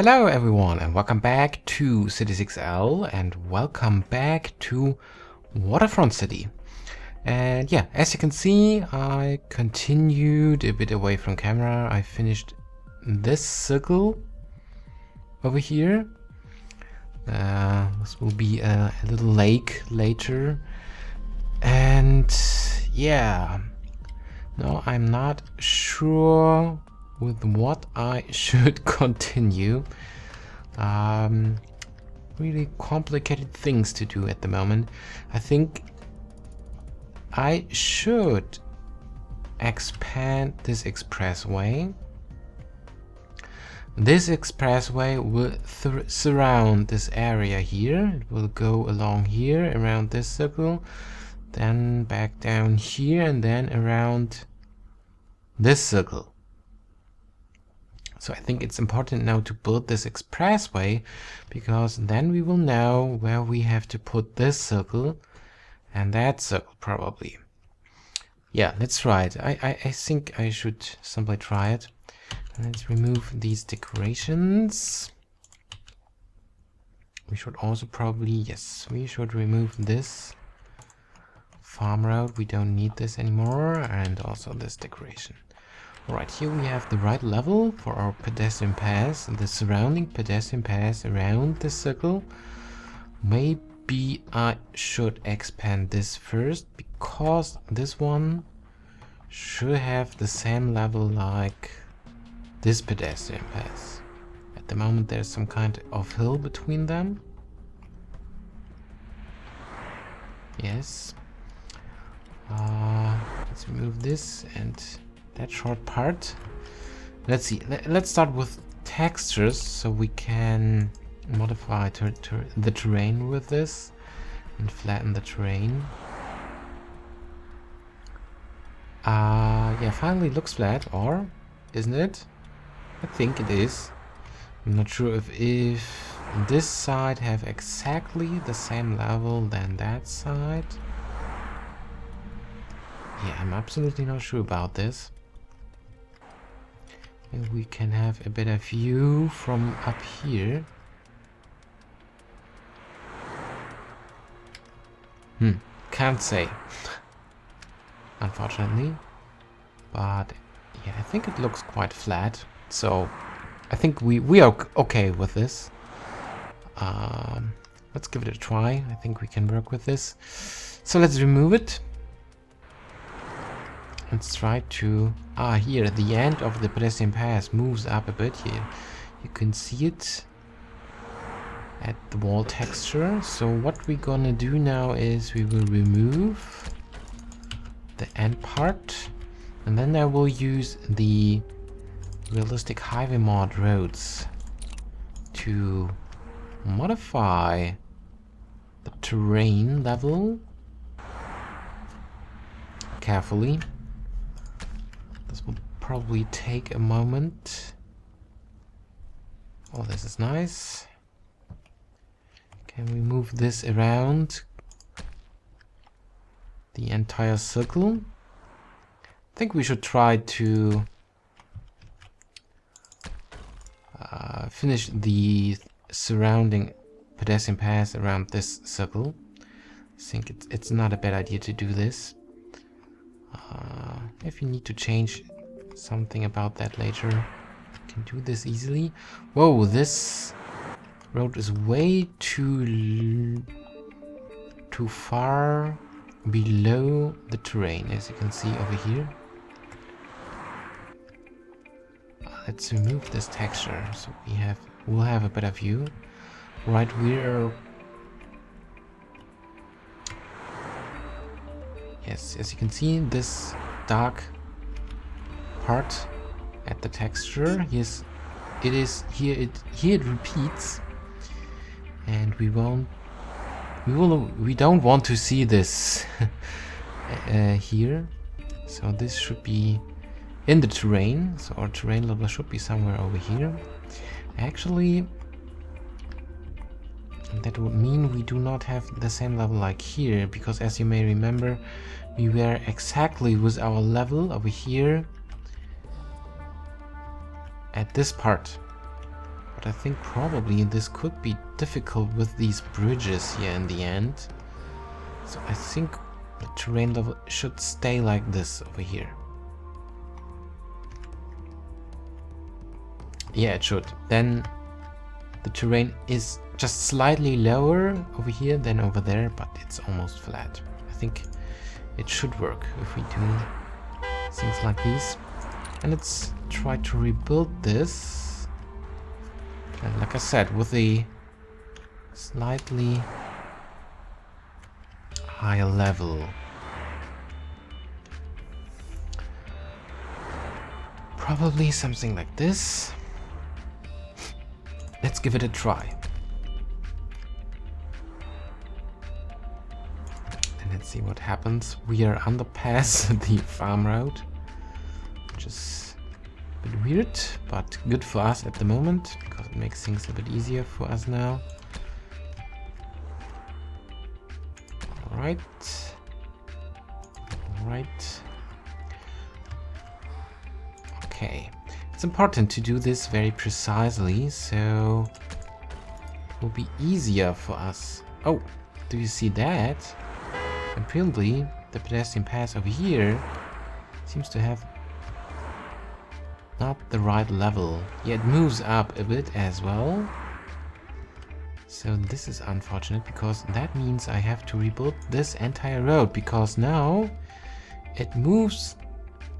Hello everyone and welcome back to CitiesXL and welcome back to Waterfront City. And yeah, as you can see, I continued a bit away from camera. I finished this circle over here. This will be a little lake later. And yeah, no, I'm not sure with what I should continue. Really complicated things to do at the moment. I think I should expand this expressway. This expressway will surround this area here. It will go along here around this circle, then back down here, and then around this circle. So I think it's important now to build this expressway, because then we will know where we have to put this circle and that circle probably. Yeah, let's try it. I think I should simply try it. Let's remove these decorations. We should also probably, yes, we should remove this farm road. We don't need this anymore, and also this decoration. Alright, here we have the right level for our pedestrian path, the surrounding pedestrian path around the circle. Maybe I should expand this first, because this one should have the same level like this pedestrian path. At the moment there's some kind of hill between them. Yes. Let's remove this and that short part. Let's see. Let's start with textures, so we can modify the terrain with this and flatten the terrain. Yeah, finally it looks flat, or isn't it? I think it is. I'm not sure if this side have exactly the same level than that side. Yeah, I'm absolutely not sure about this. And we can have a better view from up here. Can't say, unfortunately. But yeah, I think it looks quite flat. So I think we are okay with this. Let's give it a try. I think we can work with this. So let's remove it. Let's try to... here, the end of the pedestrian path moves up a bit here. You can see it at the wall texture. So what we're gonna do now is we will remove the end part. And then I will use the realistic highway mod roads to modify the terrain level carefully. This will probably take a moment. Oh, this is nice. Can we move this around the entire circle? I think we should try to finish the surrounding pedestrian path around this circle. I think it's not a bad idea to do this. If you need to change something about that later, you can do this easily. Whoa, this road is way too far below the terrain, as you can see over here. Let's remove this texture so we'll have a better view. Right, we're... Yes, as you can see, this dark part at the texture, yes, it is here. Here it repeats, and we don't want to see this here. So this should be in the terrain. So our terrain level should be somewhere over here. Actually, that would mean we do not have the same level like here, because as you may remember, we were exactly with our level over here at this part But I think probably this could be difficult with these bridges here in the end. So I think the terrain level should stay like this over here. Yeah, it should. Then the terrain is just slightly lower over here than over there, but it's almost flat. I think it should work if we do things like these. And let's try to rebuild this. And like I said, with a slightly higher level. Probably something like this. Let's give it a try. And let's see what happens. We are underpass the farm road, which is a bit weird, but good for us at the moment, because it makes things a bit easier for us now. Alright. Alright. Okay. It's important to do this very precisely, so it will be easier for us. Oh, do you see that? Apparently, the pedestrian path over here seems to have not the right level. Yeah, it moves up a bit as well. So this is unfortunate, because that means I have to rebuild this entire road, because now it moves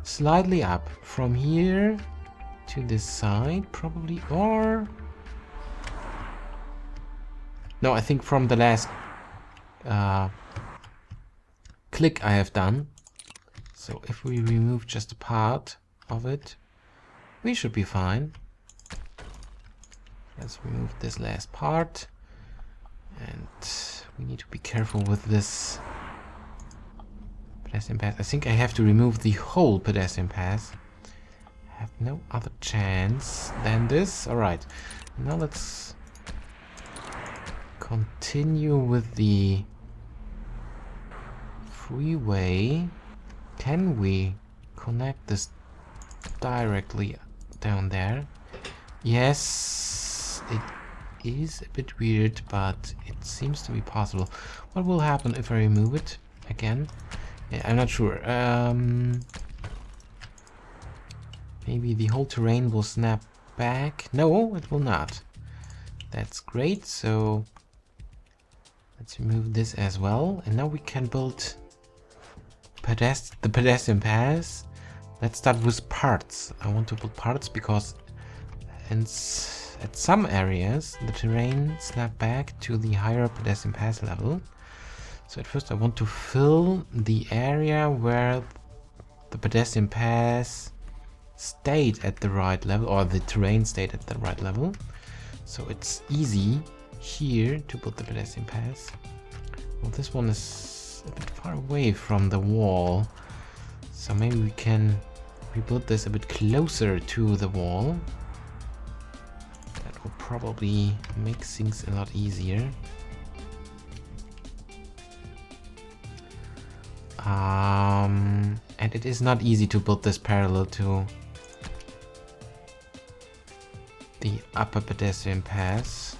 slightly up from here to this side, probably, or no, I think from the last click I have done. So if we remove just a part of it, we should be fine. Let's remove this last part, and we need to be careful with this pedestrian path. I think I have to remove the whole pedestrian path. I have no other chance than this. Alright, now let's continue with the freeway. Can we connect this directly down there? Yes, it is a bit weird, but it seems to be possible. What will happen if I remove it again? Yeah, I'm not sure. Maybe the whole terrain will snap back. No, it will not. That's great. So let's remove this as well. And now we can build the pedestrian path. Let's start with parts. I want to build parts because at some areas the terrain snapped back to the higher pedestrian path level. So at first I want to fill the area where the pedestrian path stayed at the right level, or the terrain stayed at the right level. So it's easy here to build the pedestrian path. Well, this one is a bit far away from the wall, so maybe we can rebuild this a bit closer to the wall. That will probably make things a lot easier. And it is not easy to build this parallel to the upper pedestrian path.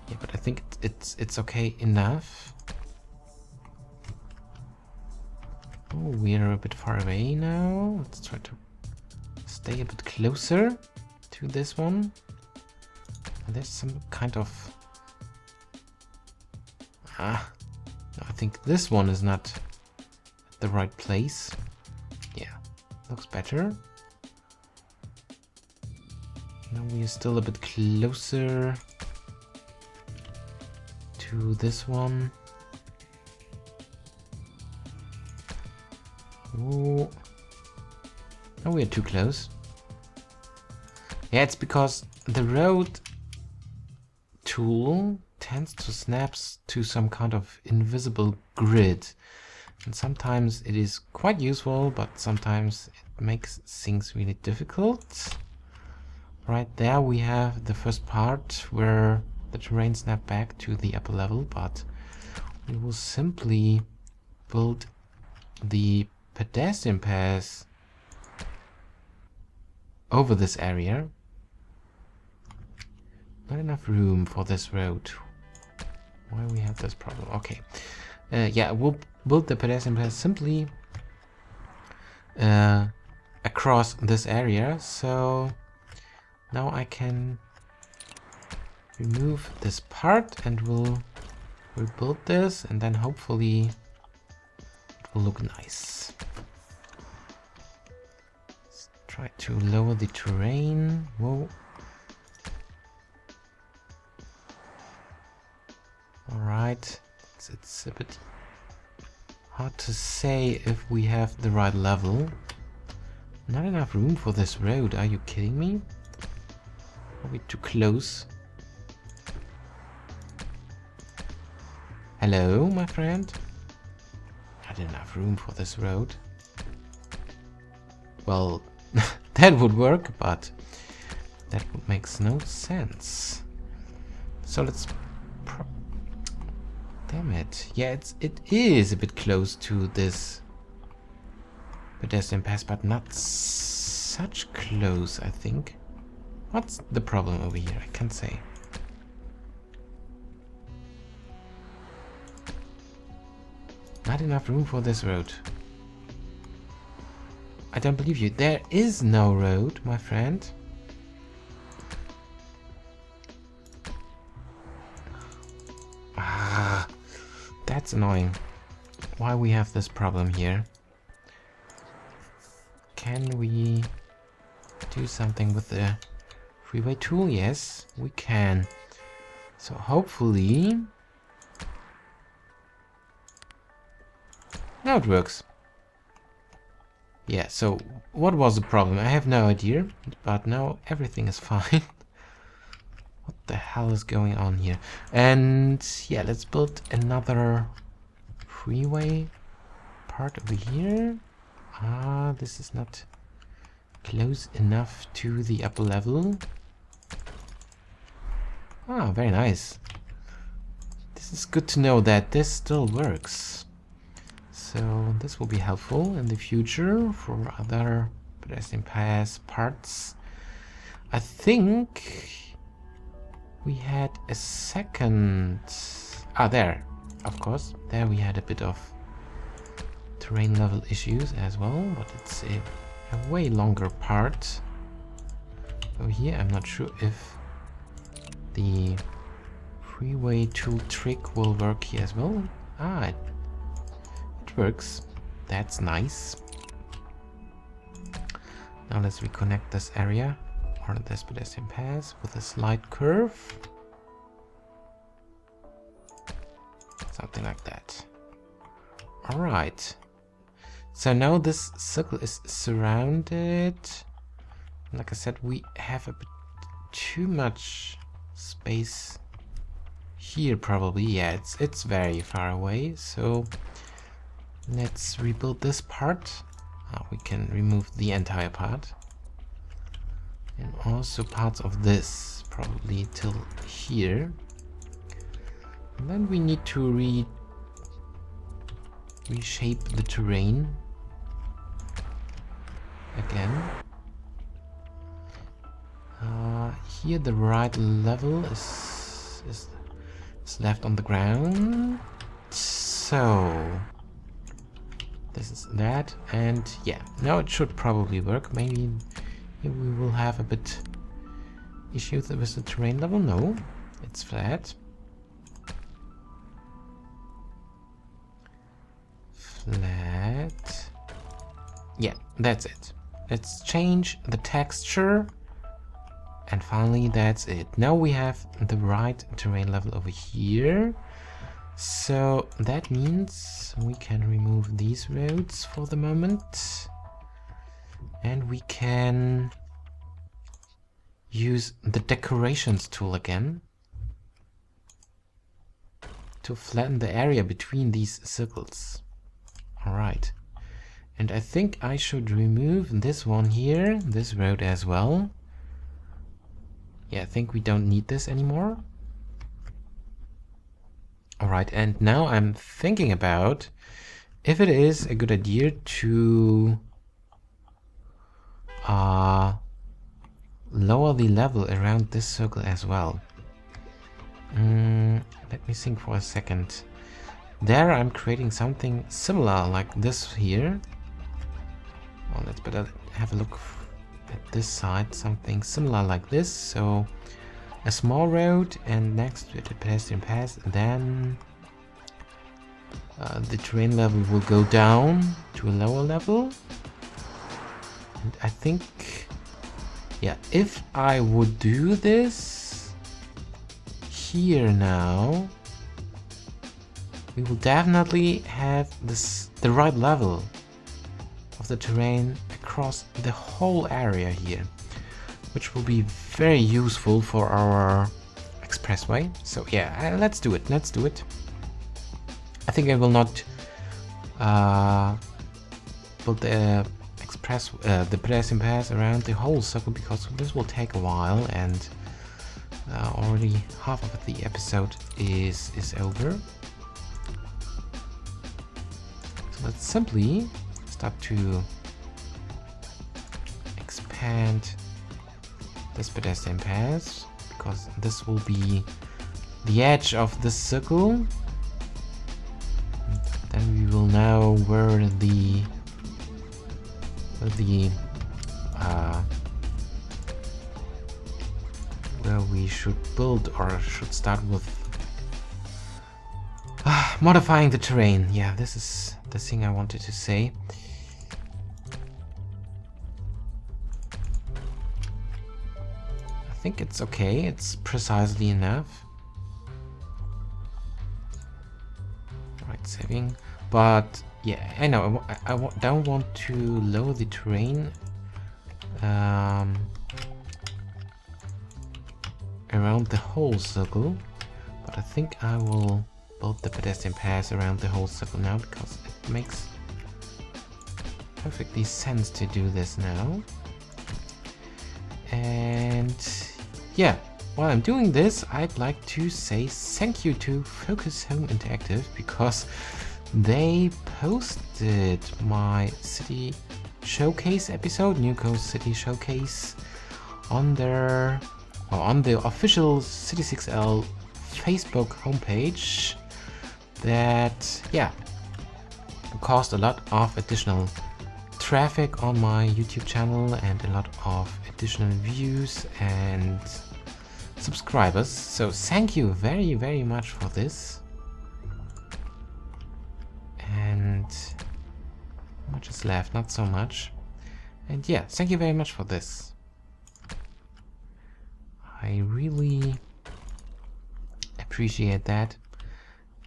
Yeah, but I think it's okay enough. Oh, we are a bit far away now. Let's try to stay a bit closer to this one. And there's some kind of no, I think this one is not at the right place. Yeah, looks better. Now we are still a bit closer to this one. Oh, no, we are too close. Yeah, it's because the road tool tends to snap to some kind of invisible grid. And sometimes it is quite useful, but sometimes it makes things really difficult. Right there we have the first part where the terrain snapped back to the upper level, but we will simply build the pedestrian path over this area. Not enough room for this road. Why we have this problem? Okay. Yeah, we'll build the pedestrian path simply across this area. So now I can remove this part and we'll rebuild this, and then hopefully it will look nice. Let's try to lower the terrain. Whoa. Alright, it's a bit hard to say if we have the right level. Not enough room for this road, are you kidding me? Are we too close? Hello, my friend? Not enough room for this road. Well, that would work, but that makes no sense. So let's... Damn it. Yeah, it is a bit close to this pedestrian pass, but not such close, I think. What's the problem over here? I can't say. Not enough room for this road. I don't believe you. There is no road, my friend. Ah, that's annoying. Why we have this problem here? Can we do something with the freeway tool? Yes, we can. So hopefully... Now it works. Yeah, so what was the problem? I have no idea, but now everything is fine. What the hell is going on here? And yeah, let's build another freeway part over here. Ah, this is not close enough to the upper level. Ah, very nice. This is good to know that this still works. So this will be helpful in the future for other pedestrian pass parts. I think we had a second... Ah, there. Of course. There we had a bit of terrain level issues as well, but it's a way longer part. Over here, I'm not sure if the freeway tool trick will work here as well. Ah, it works. That's nice. Now let's reconnect this area, or this pedestrian pass, with a slight curve. Something like that. Alright. So now this circle is surrounded. Like I said, we have a bit too much space here probably. Yeah, it's very far away, so let's rebuild this part. We can remove the entire part. And also parts of this, probably till here. And then we need to reshape the terrain again. Here the right level is left on the ground. So this is that, and yeah, now it should probably work. Maybe here we will have a bit issues with the terrain level. No, it's flat. Flat. Yeah, that's it. Let's change the texture. And finally, that's it. Now we have the right terrain level over here. So that means we can remove these roads for the moment. And we can use the decorations tool again to flatten the area between these circles. Alright. And I think I should remove this one here, this road as well. Yeah, I think we don't need this anymore. Alright, and now I'm thinking about if it is a good idea to lower the level around this circle as well. Let me think for a second. There I'm creating something similar like this here. Well, let's better have a look at this side. Something similar like this. So a small road and next to it a pedestrian path. Then the terrain level will go down to a lower level. And I think, yeah, if I would do this here now, we will definitely have the right level of the terrain across the whole area here, which will be very useful for our expressway. So yeah, let's do it. Let's do it. I think I will not build the pedestrian path around the whole circle because this will take a while, and already half of the episode is over. So let's simply start to expand this pedestrian path, because this will be the edge of this circle. Then we will know where we should build, or should start with modifying the terrain. Yeah, this is the thing I wanted to say. I think it's okay, it's precisely enough. Right, saving. But yeah, I know I don't want to lower the terrain around the whole circle, but I think I will build the pedestrian path around the whole circle now, because it makes perfectly sense to do this now. And yeah, while I'm doing this, I'd like to say thank you to Focus Home Interactive, because they posted my city showcase episode, New Coast City Showcase, on their on the official CitiesXL Facebook homepage. That, yeah, caused a lot of additional traffic on my YouTube channel and a lot of additional views and subscribers. So thank you very, very much for this. And how much is left? Not so much. And yeah, thank you very much for this. I really appreciate that.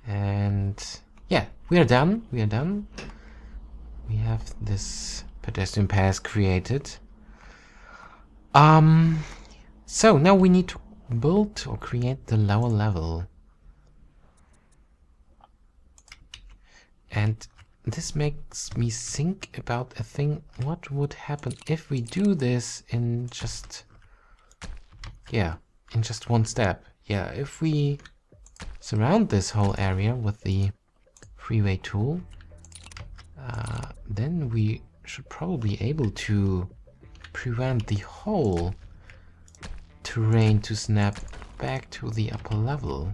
And yeah, we are done. We are done. We have this pedestrian path created. So now we need to build or create the lower level. And this makes me think about a thing. What would happen if we do this in just, yeah, in just one step? Yeah, if we surround this whole area with the freeway tool, then we should probably be able to prevent the whole terrain to snap back to the upper level.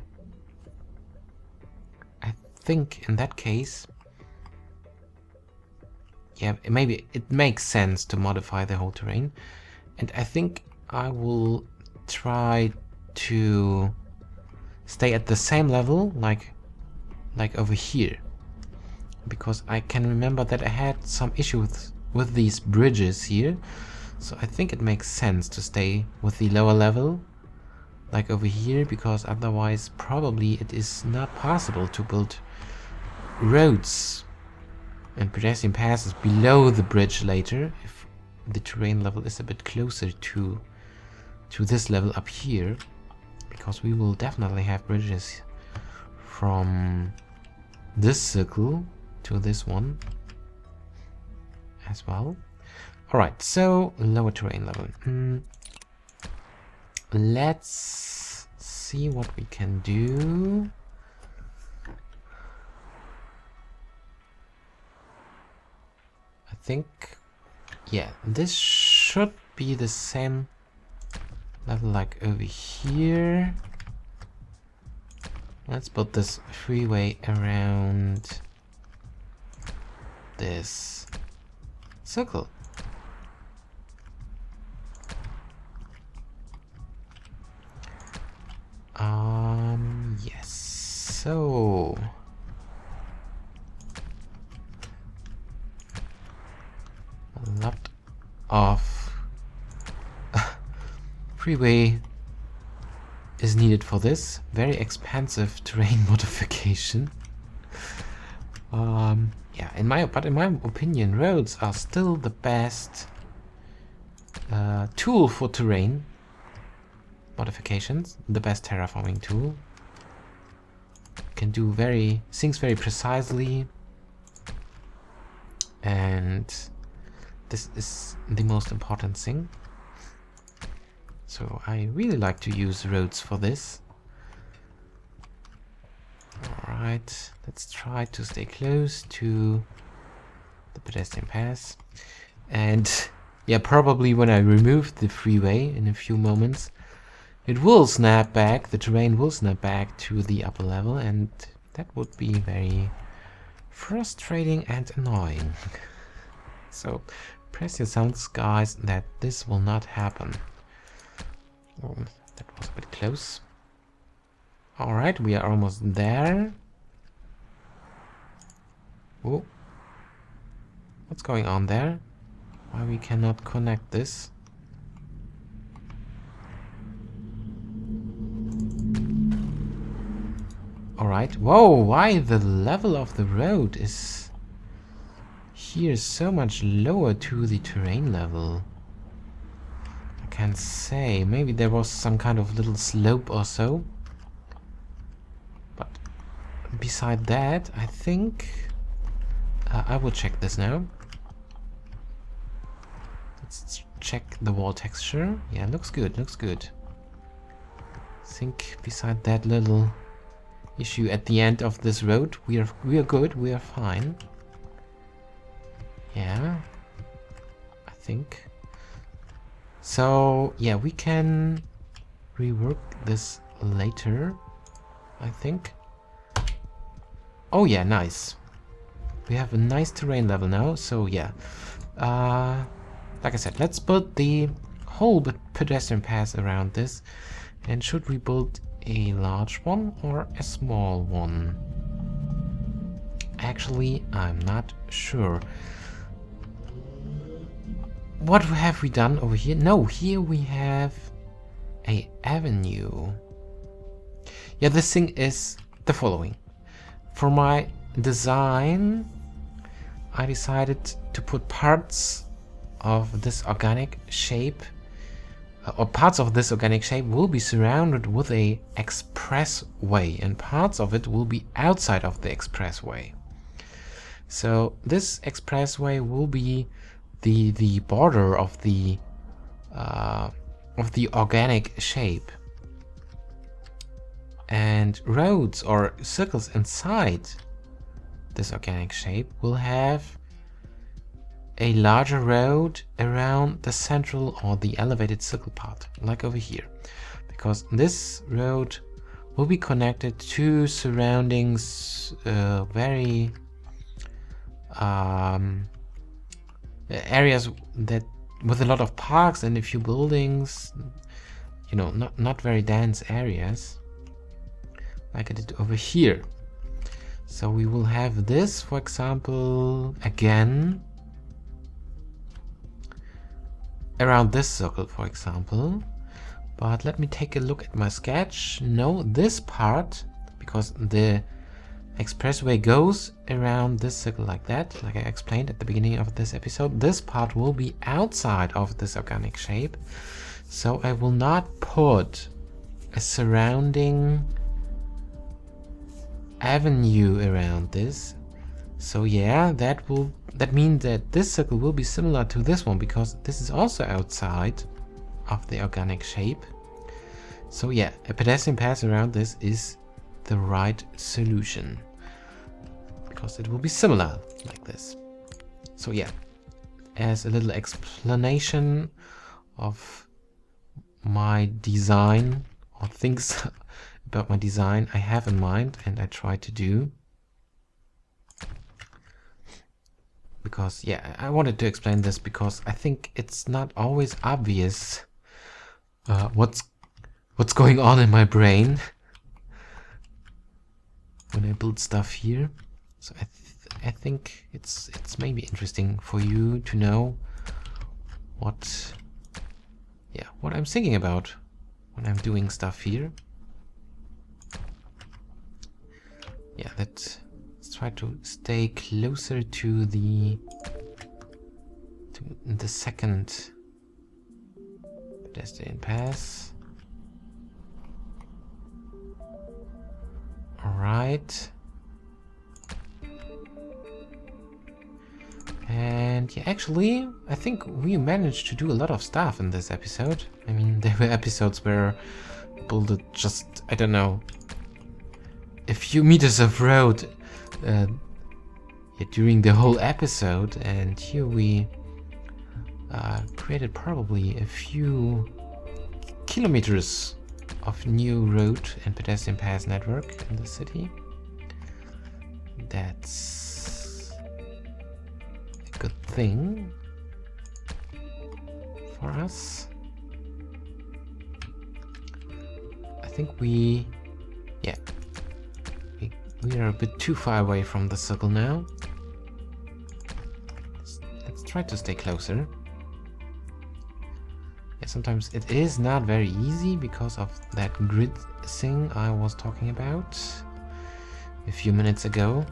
I think in that case, yeah, maybe it makes sense to modify the whole terrain. And I think I will try to stay at the same level like over here, because I can remember that I had some issues with these bridges here. So I think it makes sense to stay with the lower level like over here, because otherwise probably it is not possible to build roads and pedestrian passes below the bridge later if the terrain level is a bit closer to this level up here, because we will definitely have bridges from this circle to this one as well. Alright, so lower terrain level. Let's see what we can do. I think, yeah, this should be the same level like over here. Let's build this freeway around this circle. Yes. So a lot of freeway is needed for this very expensive terrain modification. Yeah, in my opinion, roads are still the best tool for terrain modifications, the best terraforming tool. Can do things very precisely, and this is the most important thing. So I really like to use roads for this. Alright, let's try to stay close to the pedestrian path. And yeah, probably when I remove the freeway in a few moments, it will snap back, the terrain will snap back to the upper level, and that would be very frustrating and annoying. So press your sounds, guys, that this will not happen. Oh, that was a bit close. Alright, we are almost there. Oh, what's going on there? Why we cannot connect this? Alright, whoa, why the level of the road is here so much lower to the terrain level? I can't say, maybe there was some kind of little slope or so. But beside that, I think I will check this now. Let's check the wall texture. Yeah, looks good, looks good. I think beside that little issue at the end of this road, we are good, we are fine. Yeah, I think. So yeah, we can rework this later, I think. Oh yeah, nice. We have a nice terrain level now, so yeah. Like I said, let's build the whole pedestrian path around this. And should we build a large one or a small one? Actually, I'm not sure. What have we done over here? No, here we have a avenue. Yeah, this thing is the following. For my design, I decided to put parts of this organic shape, or parts of this organic shape will be surrounded with a expressway, and parts of it will be outside of the expressway. So this expressway will be the border of the organic shape, and roads or circles inside this organic shape will have a larger road around the central or the elevated circle part, like over here, because this road will be connected to surroundings, very areas that with a lot of parks and a few buildings, you know, not very dense areas, like I did over here. So we will have this, for example, again around this circle, for example. But let me take a look at my sketch. No, this part, because the expressway goes around this circle like that, like I explained at the beginning of this episode, this part will be outside of this organic shape. So I will not put a surrounding avenue around this. So yeah, that means that this circle will be similar to this one, because this is also outside of the organic shape. So yeah, a pedestrian path around this is the right solution, because it will be similar like this. So yeah, as a little explanation of my design or things about my design I have in mind and I try to do. Because, yeah, I wanted to explain this because I think it's not always obvious what's going on in my brain when I build stuff here. So I think it's maybe interesting for you to know what I'm thinking about when I'm doing stuff here. Yeah, let's try to stay closer to the second pedestrian pass. All right. And yeah, actually, I think we managed to do a lot of stuff in this episode. I mean, there were episodes where built just, I don't know, a few meters of road during the whole episode, and here we created probably a few kilometers of new road and pedestrian pass network in the city. That's a good thing for us. I think we are a bit too far away from the circle now. Let's try to stay closer. Yeah, sometimes it is not very easy because of that grid thing I was talking about a few minutes ago.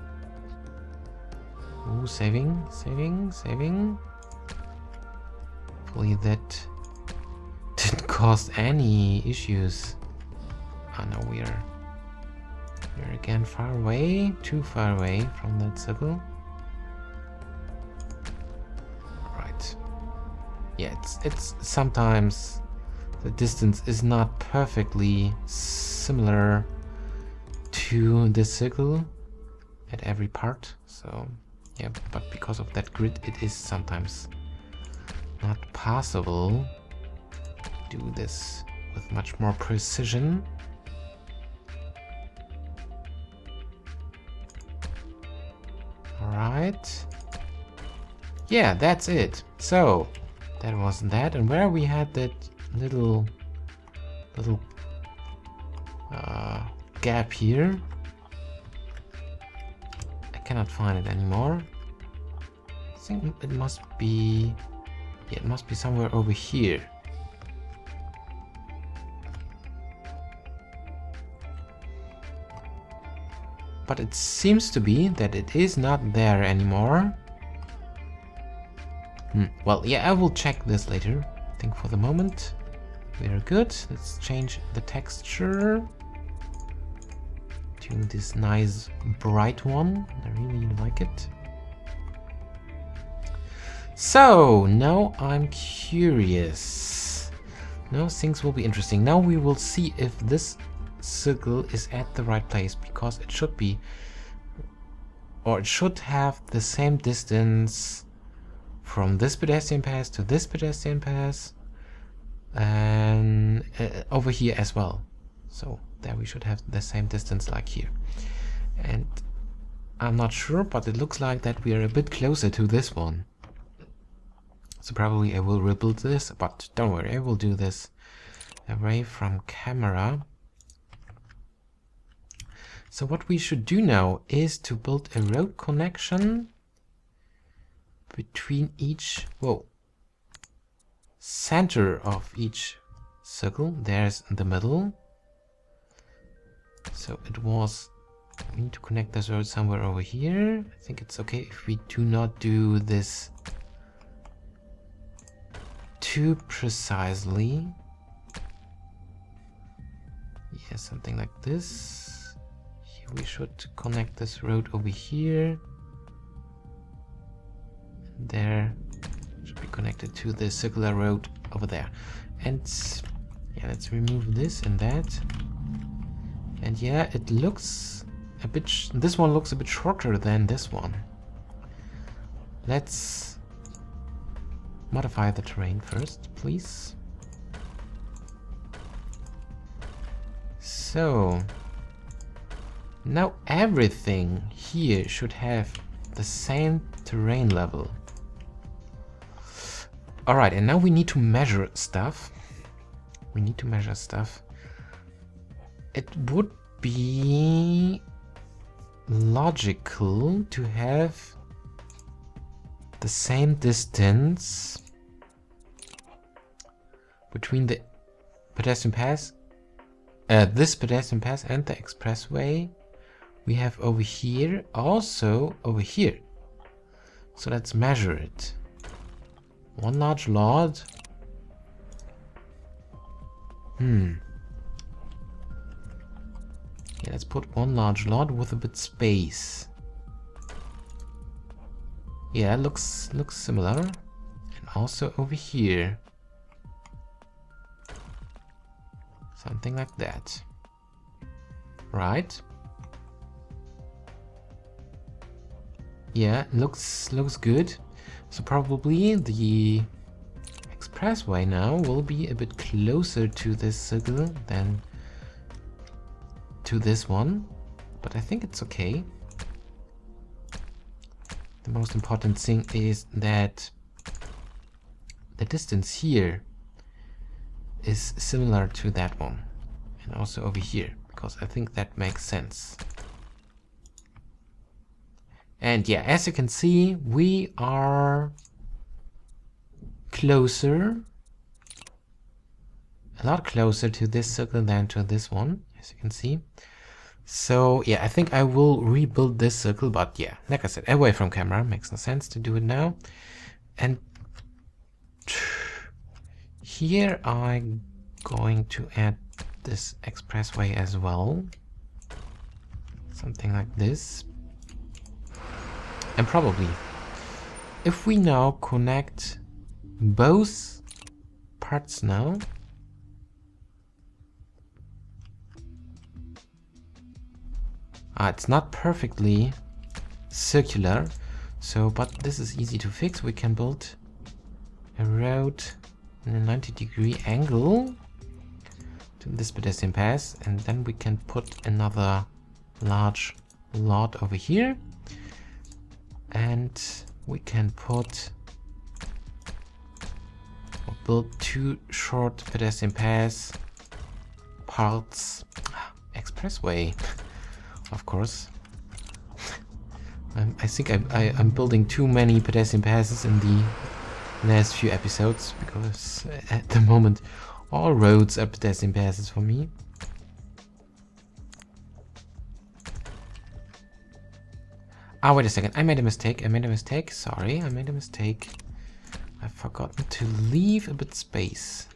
Ooh, saving. Hopefully that didn't cause any issues. Oh no, we're again far away, too far away from that circle. Right. Yeah, it's sometimes the distance is not perfectly similar to the circle at every part. So yeah, but because of that grid, it is sometimes not possible to do this with much more precision. Alright. Yeah, that's it. So that was that, and where we had that little gap here, I cannot find it anymore. I think it must be, yeah, it must be somewhere over here. But it seems to be that it is not there anymore. Well, yeah, I will check this later. I think for the moment we are good. Let's change the texture to this nice bright one. I really like it. So now I'm curious. Now things will be interesting. Now we will see if this circle is at the right place, because it should be, or it should have the same distance from this pedestrian pass to this pedestrian pass, and over here as well. So there we should have the same distance like here. And I'm not sure, but it looks like that we are a bit closer to this one. So probably I will rebuild this, but don't worry, I will do this away from camera. So what we should do now is to build a road connection between each, center of each circle. There's the middle. So we need to connect this road somewhere over here. I think it's okay if we do not do this too precisely. Yeah, something like this. We should connect this road over here. There should be connected to the circular road over there. And yeah, let's remove this and that. And yeah, it looks a bit, this one looks a bit shorter than this one. Let's modify the terrain first, please. So now everything here should have the same terrain level. Alright, and now we need to measure stuff. It would be logical to have the same distance between the pedestrian pass, this pedestrian pass and the expressway we have over here, also over here. So let's measure it. One large lot. Yeah, let's put one large lot with a bit space. Yeah, looks similar. And also over here. Something like that. Right? Yeah, looks good. So probably the expressway now will be a bit closer to this circle than to this one, but I think it's okay. The most important thing is that the distance here is similar to that one, and also over here, because I think that makes sense. And yeah, as you can see, we are closer, a lot closer to this circle than to this one, as you can see. So yeah, I think I will rebuild this circle, but yeah, like I said, away from camera, makes no sense to do it now. And here I'm going to add this expressway as well, something like this. And probably, if we now connect both parts now, it's not perfectly circular, so but this is easy to fix. We can build a road in a 90-degree angle to this pedestrian pass, and then we can put another large lot over here. And we can put or build two short pedestrian pass parts. Expressway, of course. I think I'm building too many pedestrian passes in the last few episodes, because at the moment all roads are pedestrian passes for me. Ah, wait a second. I made a mistake. Sorry, I made a mistake. I've forgotten to leave a bit space.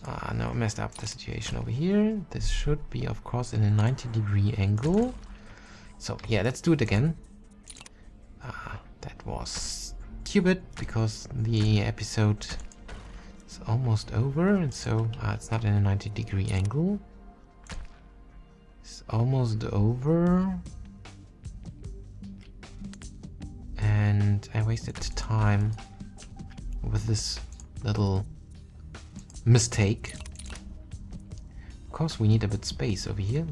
Ah, no, I messed up the situation over here. This should be, of course, in a 90-degree angle. So, yeah, let's do it again. That was stupid, because the episode is almost over, and so it's not in a 90-degree angle. It's almost over. And I wasted time with this little mistake. Of course, we need a bit space over here.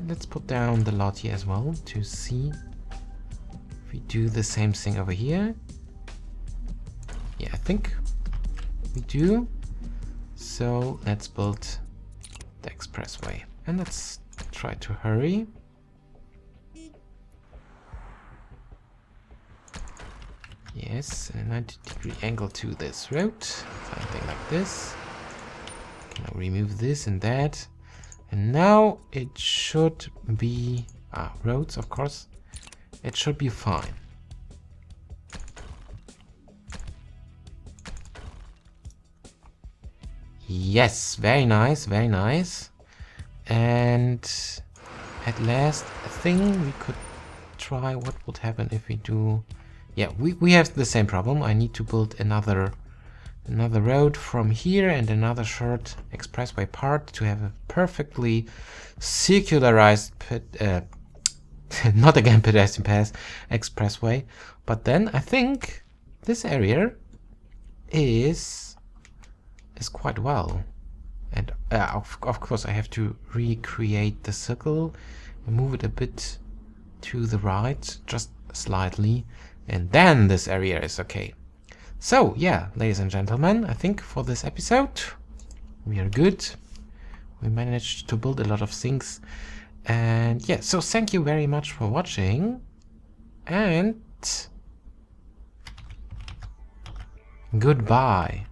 Let's put down the lot here as well to see if we do the same thing over here. Yeah, I think we do. So let's build the expressway, and let's try to hurry. Yes, a 90-degree angle to this road, something like this. Can I remove this and that? And now it should be roads, of course. It should be fine. Yes, very nice, very nice. And at last, I think we could try what would happen if we do. Yeah, we have the same problem. I need to build another road from here and another short expressway part to have a perfectly circularized not again pedestrian pass expressway. But then I think this area is quite well. And Of course, I have to recreate the circle and move it a bit to the right, just slightly, and then this area is okay. So yeah, ladies and gentlemen, I think for this episode we are good. We managed to build a lot of things, and yeah, so thank you very much for watching, and goodbye.